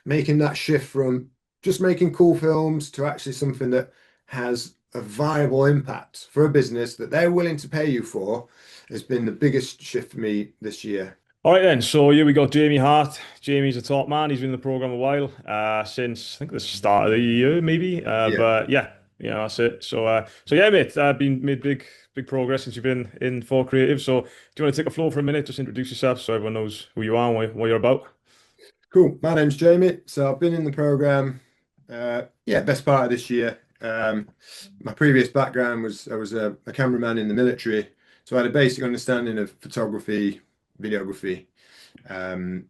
making that shift from just making cool films to actually something that has a viable impact for a business that they're willing to pay you for has been the biggest shift for me this year. All right then, so here we got Jamie Hart. Jamie's a top man. He's been in the program a while, since I think the start of the year, maybe. Yeah. But yeah, that's it. So yeah, mate, been made big progress since you've been in for creative. So do you want to take a floor for a minute, just introduce yourself so everyone knows who you are and what you're about? Cool. My name's Jamie. So I've been in the program, yeah, best part of this year. My previous background was I was a cameraman in the military, so I had a basic understanding of photography, videography. Um,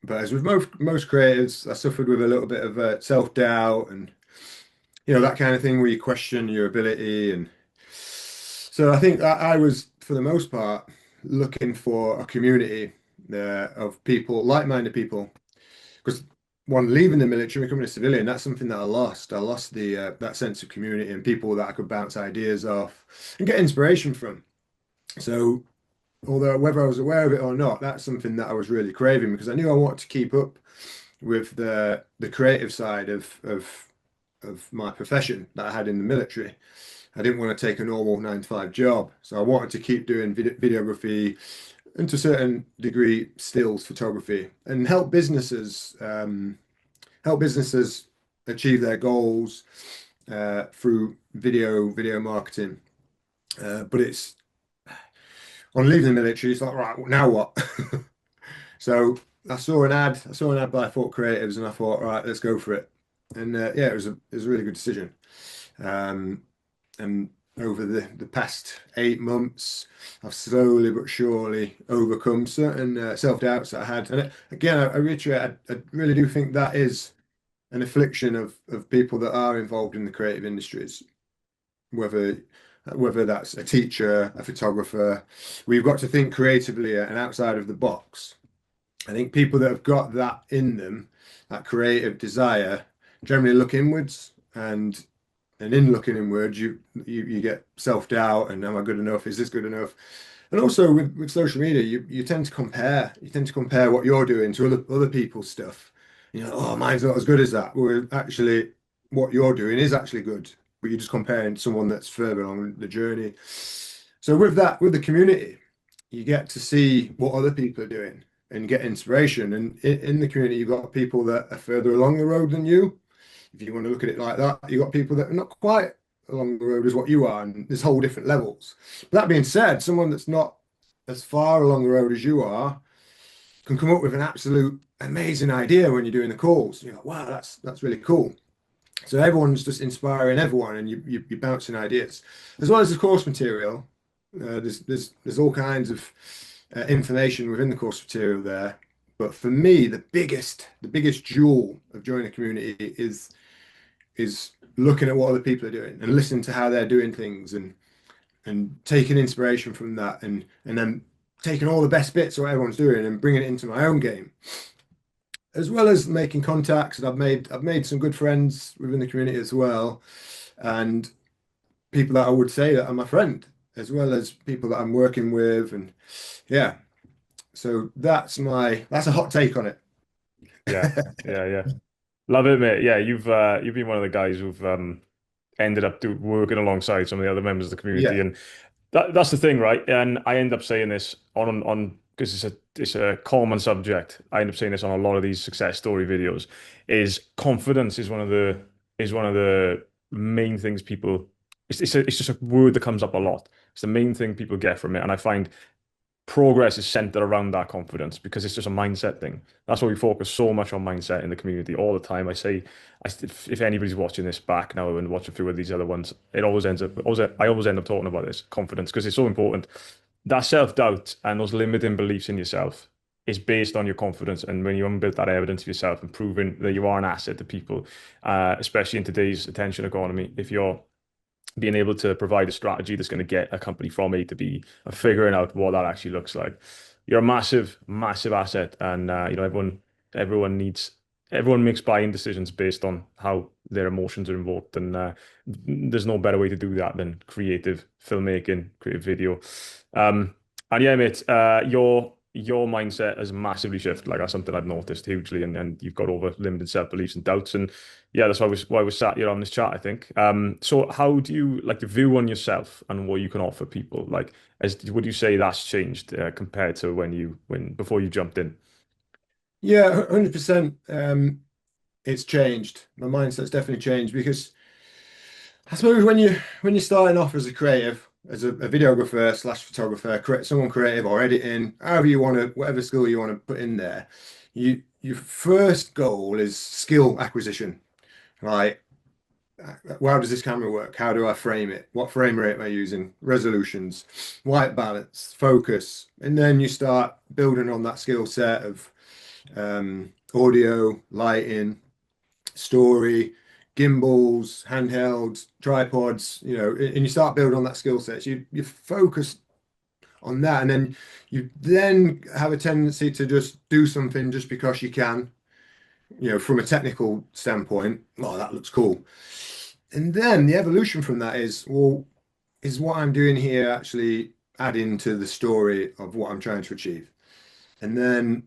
but as with most creatives, I suffered with a little bit of self-doubt and that kind of thing where you question your ability. And so I think I was, for the most part, looking for a community of people, like-minded people. Because one, leaving the military, becoming a civilian, that's something that I lost. I lost the that sense of community and people that I could bounce ideas off and get inspiration from. So, although whether I was aware of it or not, that's something that I was really craving because I knew I wanted to keep up with the creative side of my profession that I had in the military. I didn't want to take a normal 9 to 5 job, so I wanted to keep doing videography and to a certain degree stills photography and help businesses achieve their goals through video marketing. But it's on leaving the military, it's like, right, now what? I saw an ad by Thought Creatives, and I thought, right, let's go for it. And yeah, it was a really good decision. Um, and over the past 8 months, I've slowly but surely overcome certain self-doubts that I had. And again, I reiterate, I really do think that is an affliction of people that are involved in the creative industries, whether whether that's a teacher, a photographer. We've got to think creatively and outside of the box. I think people that have got that in them, that creative desire, generally look inwards, and in looking inwards, you get self-doubt and am I good enough? Is this good enough? And also with social media, you tend to compare. You tend to compare what you're doing to other people's stuff. Oh, mine's not as good as that. Well, actually, what you're doing is actually good, but you're just comparing to someone that's further along the journey. So with that, with the community, you get to see what other people are doing and get inspiration. And in the community, you've got people that are further along the road than you. If you want to look at it like that, you've got people that are not quite along the road as what you are, and there's whole different levels. But that being said, someone that's not as far along the road as you are can come up with an absolute amazing idea when you're doing the calls. You're like, wow, that's really cool. So everyone's just inspiring everyone, and you're bouncing ideas, as well as the course material. There's all kinds of information within the course material there. But for me, the biggest jewel of joining a community is looking at what other people are doing and listening to how they're doing things and taking inspiration from that and then taking all the best bits of what everyone's doing and bringing it into my own game, as well as making contacts. And I've made some good friends within the community as well, and people that I would say that are my friend, as well as people that I'm working with, and yeah. So that's a hot take on it. Yeah, yeah. Love it, mate. Yeah, you've been one of the guys who've ended up working alongside some of the other members of the community, Yeah, and that's the thing, right? And I end up saying this on because it's a common subject. I end up saying this on a lot of these success story videos. Is confidence is one of the main things people. It's just a word that comes up a lot. It's the main thing people get from it, and I find progress is centered around that confidence because it's just a mindset thing. That's why we focus so much on mindset in the community all the time. If anybody's watching this back now and watching through with these other ones, it always ends up, I always end up talking about this confidence because it's so important. That self-doubt and those limiting beliefs in yourself is based on your confidence. And when you unbuild that evidence of yourself and proving that you are an asset to people, especially in today's attention economy, if you're being able to provide a strategy that's going to get a company from A to B and figuring out what that actually looks like. You're a massive, massive asset, and everyone needs, everyone makes buying decisions based on how their emotions are invoked, and there's no better way to do that than creative filmmaking, creative video. And yeah, mate, your mindset has massively shifted. Like that's something I've noticed hugely, and you've got over limited self-beliefs and doubts, and yeah, that's why we sat here on this chat, I think. So how do you like the view on yourself and what you can offer people? Like, would you say that's changed compared to when before you jumped in? Yeah, 100%. It's changed. My mindset's definitely changed because I suppose when you're starting off as a creative, as a videographer slash photographer, someone creative or editing, however you want to, whatever skill you want to put in there, your first goal is skill acquisition. Like, how does this camera work? How do I frame it? What frame rate am I using? Resolutions, white balance, focus, and then you start building on that skill set of audio, lighting, story, gimbals, handhelds, tripods, and you start building on that skill set. So you focus on that, and then you then have a tendency to just do something just because you can, from a technical standpoint. Oh, that looks cool. And then the evolution from that is, well, is what I'm doing here actually adding to the story of what I'm trying to achieve? And then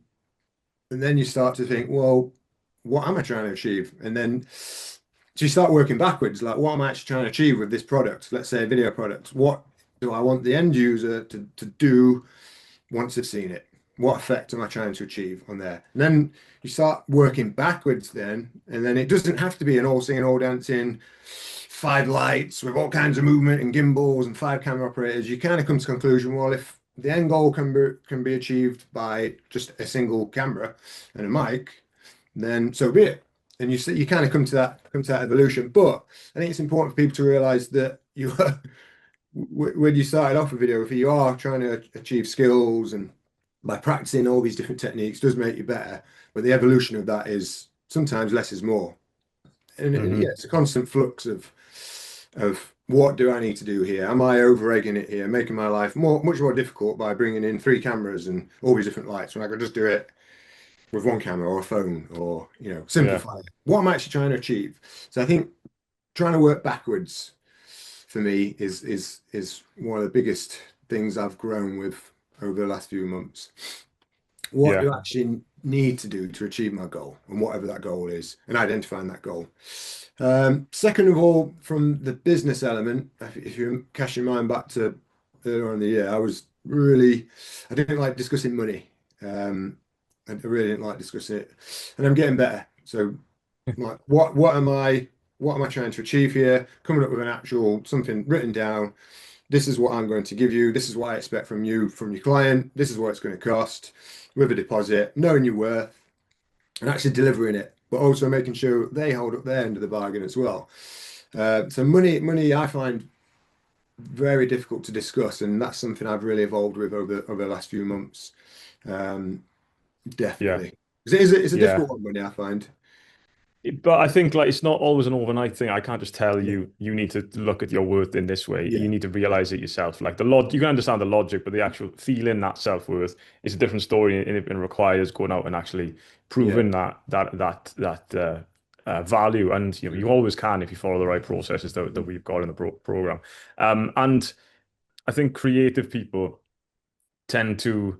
you start to think, well, what am I trying to achieve? And then so you start working backwards, like what am I actually trying to achieve with this product? Let's say a video product. What do I want the end user to do once they've seen it? What effect am I trying to achieve on there? And then you start working backwards then, and then it doesn't have to be an all singing, all dancing, five lights with all kinds of movement and gimbals and five camera operators. You kind of come to the conclusion, well, if the end goal can be achieved by just a single camera and a mic, then so be it. And you see, you kind of come to that evolution. But I think it's important for people to realize that when you started off with videography, you are trying to achieve skills, and by practicing all these different techniques does make you better. But the evolution of that is sometimes less is more. And yeah, Hmm. it's a constant flux of what do I need to do here? Am I over egging it here, making my life much more difficult by bringing in three cameras and all these different lights when I could just do it with one camera or a phone, or Yeah, simplify it. What I'm actually trying to achieve. So I think trying to work backwards for me is one of the biggest things I've grown with over the last few months. What yeah, do I actually need to do to achieve my goal, and whatever that goal is, and identifying that goal. Second of all, from the business element, if you cast your mind back to earlier on in the year, I didn't like discussing money. I really didn't like discussing it, and I'm getting better. So, like, what am I trying to achieve here? Coming up with an actual something written down. This is what I'm going to give you. This is what I expect from you, from your client. This is what it's going to cost with a deposit, knowing your worth, and actually delivering it, but also making sure they hold up their end of the bargain as well. So money, I find very difficult to discuss, and that's something I've really evolved with over the last few months. Um, yeah, Definitely. It's a yeah. difficult one, money, I find. But I think like it's not always an overnight thing. I can't just tell Yeah, you need to look at your worth in this way. You yeah, need to realize it yourself. Like you can understand the logic, but the actual feeling that self-worth is a different story, and it requires going out and actually yeah. proving that value. And you always can if you follow the right processes that we've got in the program. And I think creative people tend to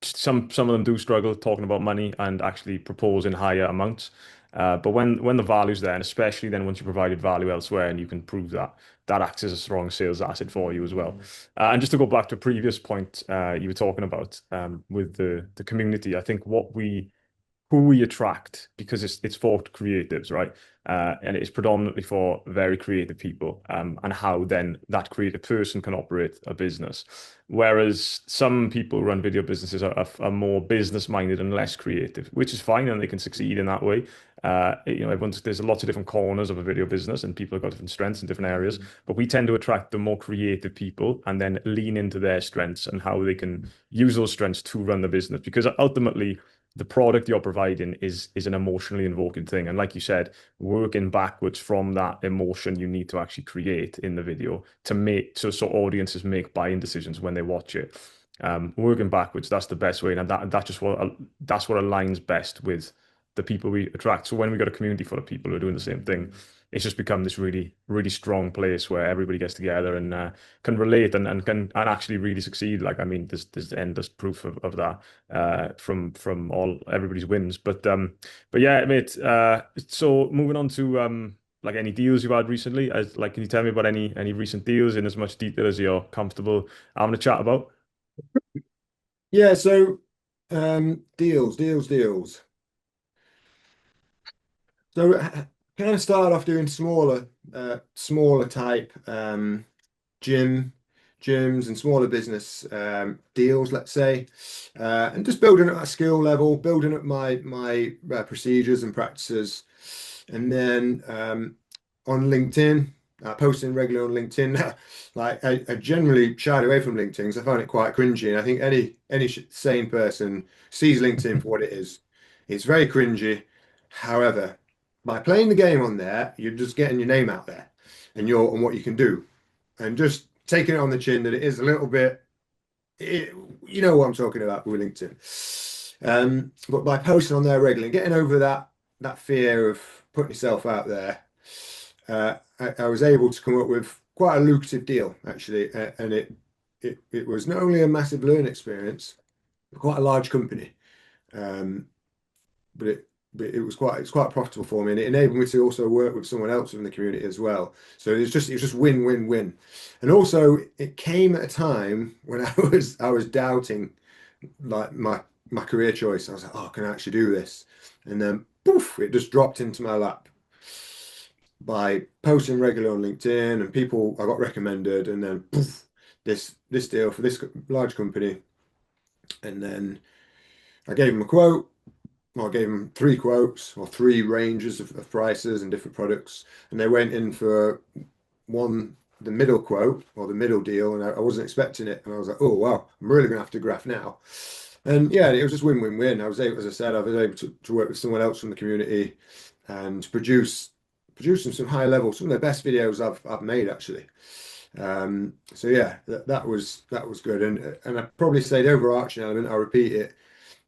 some of them do struggle talking about money and actually proposing higher amounts. But when the value's there, and especially then once you provided value elsewhere and you can prove that, that acts as a strong sales asset for you as well. And just to go back to a previous point you were talking about with the community, I think who we attract because it's for creatives, right? And it's predominantly for very creative people, and how then that creative person can operate a business. Whereas some people who run video businesses are more business minded and less creative, which is fine, and they can succeed in that way. There's lots of different corners of a video business, and people have got different strengths in different areas. But we tend to attract the more creative people, and then lean into their strengths and how they can use those strengths to run the business. Because ultimately, the product you're providing is an emotionally invoking thing. And like you said, working backwards from that emotion you need to actually create in the video to make so audiences make buying decisions when they watch it. Working backwards, that's the best way, and that's what aligns best with the people we attract. So when we got a community full of people who are doing the same thing, it's just become this really, really strong place where everybody gets together and can relate and actually really succeed. Like, I mean, there's endless proof of that from all everybody's wins. But yeah, mate. So moving on to like any deals you've had recently, as like, can you tell me about any recent deals in as much detail as you're comfortable having a chat about? Yeah, so deals. So kind of started off doing smaller type gym gyms and smaller business deals, let's say, and just building up a skill level, building up my procedures and practices, and then on LinkedIn, posting regularly on LinkedIn. Like I generally shied away from LinkedIn because I found it quite cringy, and I think any sane person sees LinkedIn for what it is. It's very cringy. However, by playing the game on there, you're just getting your name out there and what you can do, and just taking it on the chin that it is a little bit, it, you know what I'm talking about with LinkedIn. But by posting on there regularly, getting over that fear of putting yourself out there, I was able to come up with quite a lucrative deal actually, and it was not only a massive learning experience, but quite a large company, um, but it was quite profitable for me, and it enabled me to also work with someone else in the community as well. So it was just win win win, and also it came at a time when I was doubting like my career choice. I was like, oh, can I actually do this? And then poof, it just dropped into my lap by posting regularly on LinkedIn, and people I got recommended, and then poof, this deal for this large company, and then I gave them a quote. Well, I gave them three quotes or three ranges of prices and different products, and they went in for the middle quote or the middle deal, and I wasn't expecting it, and I was like, oh wow, I'm really gonna have to graph now. And yeah, it was just win-win-win. I was able, as I said, I was able to work with someone else from the community and produce some high level, some of the best videos I've made actually. So yeah, that was good, and I probably say the overarching element. I'll repeat it.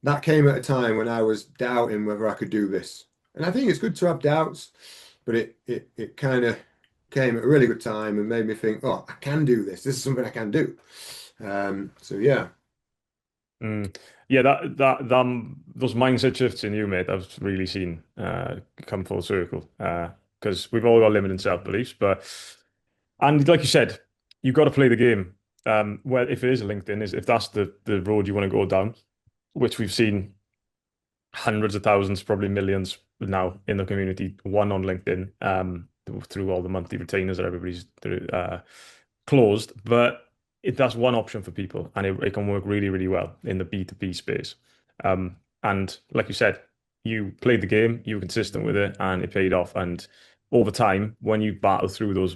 That came at a time when I was doubting whether I could do this, and I think it's good to have doubts, but it kind of came at a really good time and made me think, oh, I can do this. This is something I can do. So yeah. Mm. Yeah, those mindset shifts in you, mate, I've really seen come full circle. Because we've all got limiting self-beliefs, and like you said, you've got to play the game. Well, if it is a LinkedIn, is if that's the road you want to go down, which we've seen hundreds of thousands, probably millions now in the community, one on LinkedIn, through all the monthly retainers that everybody's closed. But that's one option for people, and it can work really, really well in the B2B space. And like you said, you played the game, you were consistent with it, and it paid off. And over time, when you battle through those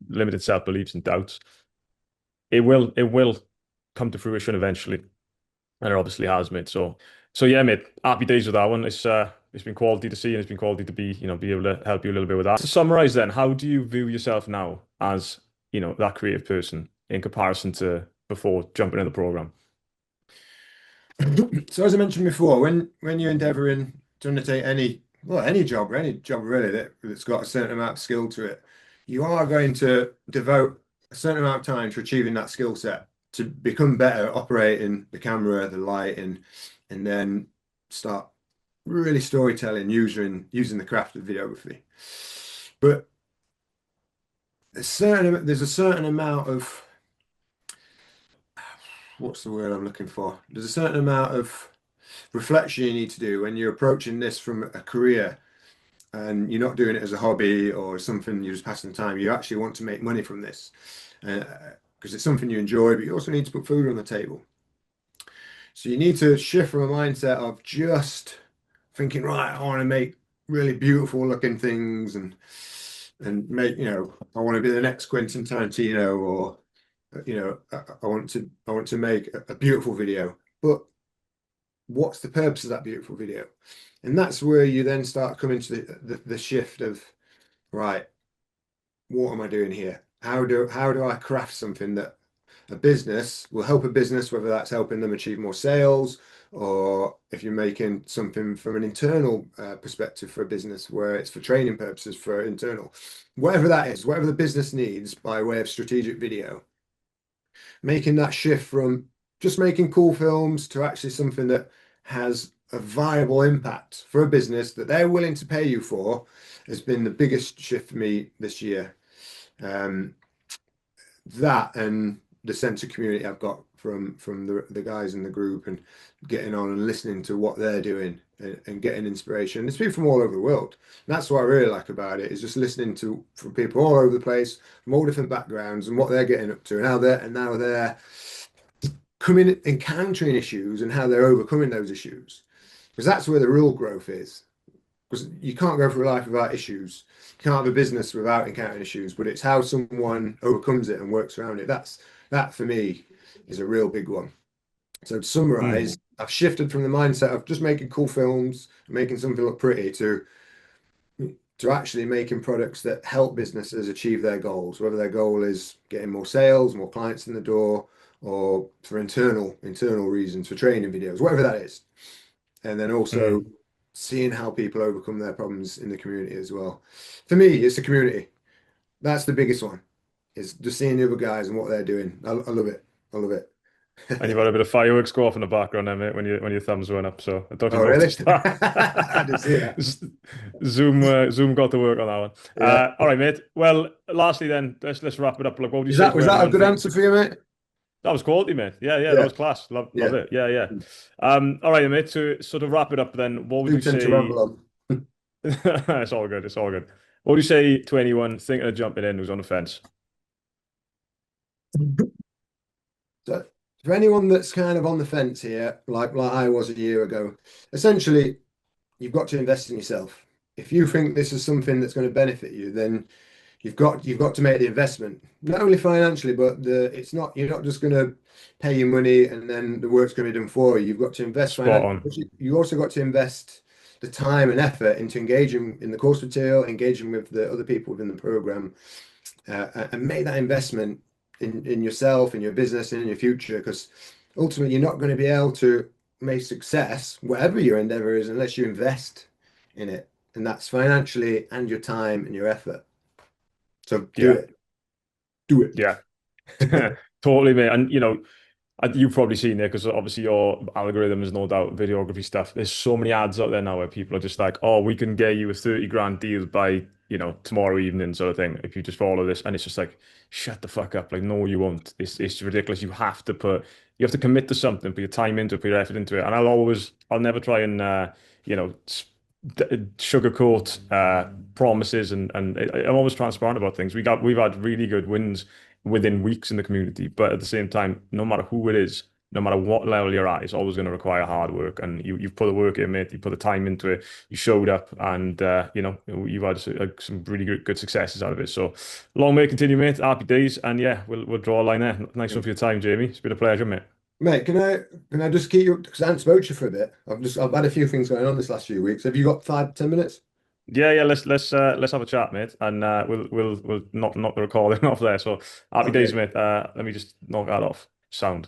limited self-beliefs and doubts, it will come to fruition eventually. And it obviously has, mate. So yeah, mate. Happy days with that one. It's been quality to see, and it's been quality to be able to help you a little bit with that. To summarize, then, how do you view yourself now as that creative person in comparison to before jumping in the program? So as I mentioned before, when you're endeavoring to undertake any job really that's got a certain amount of skill to it, you are going to devote a certain amount of time to achieving that skill set to become better at operating the camera, the lighting, and then start really storytelling using the craft of videography. But there's a certain amount of, what's the word I'm looking for? There's a certain amount of reflection you need to do when you're approaching this from a career, and you're not doing it as a hobby or something you're just passing the time. You actually want to make money from this because it's something you enjoy, but you also need to put food on the table. So you need to shift from a mindset of just thinking, right, I want to make really beautiful looking things and make, I want to be the next Quentin Tarantino, or I want to make a beautiful video. But what's the purpose of that beautiful video? And that's where you then start coming to the shift of, right, what am I doing here? How do I craft something that a business will help a business, whether that's helping them achieve more sales, or if you're making something from an internal perspective for a business where it's for training purposes for internal, whatever that is, whatever the business needs by way of strategic video, making that shift from just making cool films to actually something that has a viable impact for a business that they're willing to pay you for has been the biggest shift for me this year. Um, that and the sense of community I've got from the guys in the group and getting on and listening to what they're doing and getting inspiration. It's people from all over the world. And that's what I really like about it is just listening to from people all over the place, from all different backgrounds and what they're getting up to and how they're and now they're coming encountering issues and how they're overcoming those issues. Because that's where the real growth is. Because you can't go through life without issues. You can't have a business without encountering issues, but it's how someone overcomes it and works around it. That for me is a real big one. So to Mm. summarize, I've shifted from the mindset of just making cool films, making something look pretty to actually making products that help businesses achieve their goals, whether their goal is getting more sales, more clients in the door, or for internal reasons, for training videos, whatever that is. And then also Mm. seeing how people overcome their problems in the community as well. For me, it's the community. That's the biggest one. It's just seeing the other guys and what they're doing. I love it. I love it. And you've got a bit of fireworks go off in the background there, mate, when your thumbs went up. So I don't know if Oh, you really? noticed that. I didn't see that. Zoom got to work on that one. Yeah. All right, mate. Well, lastly, then let's wrap it up. Like, what would you Is say that to was that a anyone good think answer for you, mate? that was quality, mate? Yeah, yeah, that Yeah. was class. Love Yeah. it. Yeah, yeah. All right, then, mate. To sort of wrap it up, then, what would Do you tend to say? ramble on. It's all good. It's all good. What would you say to anyone thinking of jumping in who's on the fence? So for anyone that's kind of on the fence here, like I was a year ago, essentially you've got to invest in yourself. If you think this is something that's going to benefit you, then you've got to make the investment, not only financially, but the it's not you're not just going to pay your money and then the work's going to be done for you. You've got to invest Spot financially. on. You also got to invest the time and effort into engaging in the course material, engaging with the other people within the program, and make that investment in yourself, in your business, and in your future. Because ultimately, you're not going to be able to make success, whatever your endeavor is, unless you invest in it, and that's financially and your time and your effort. So do Yeah, it. Do yeah. it. Totally, mate. And you've probably seen it because obviously your algorithm is no doubt videography stuff. There's so many ads out there now where people are just like, "Oh, we can get you a 30 grand deal by, tomorrow evening," sort of thing. If you just follow this, and it's just like, shut the fuck up. Like, no, you won't. It's ridiculous. You have to commit to something, put your time into it, put your effort into it. And I'll never try and you know, s- sugarcoat promises, and I'm always transparent about things. We've had really good wins within weeks in the community. But at the same time, no matter who it is, no matter what level you're at, it's always going to require hard work. And you've put the work in, mate. You put the time into it. You showed up, and you've had some really good successes out of it. So long may it continue, mate. Happy days, and yeah, we'll draw a line there. Nice one for your time, Jamie. It's been a pleasure, mate. Mate, can I just keep you because I haven't spoke to you for a bit. I've had a few things going on this last few weeks. Have you got 5, 10 minutes? Yeah, yeah. Let's have a chat, mate, and we'll knock the recording off there. So happy days, Okay. mate. Let me just knock that off. Sound.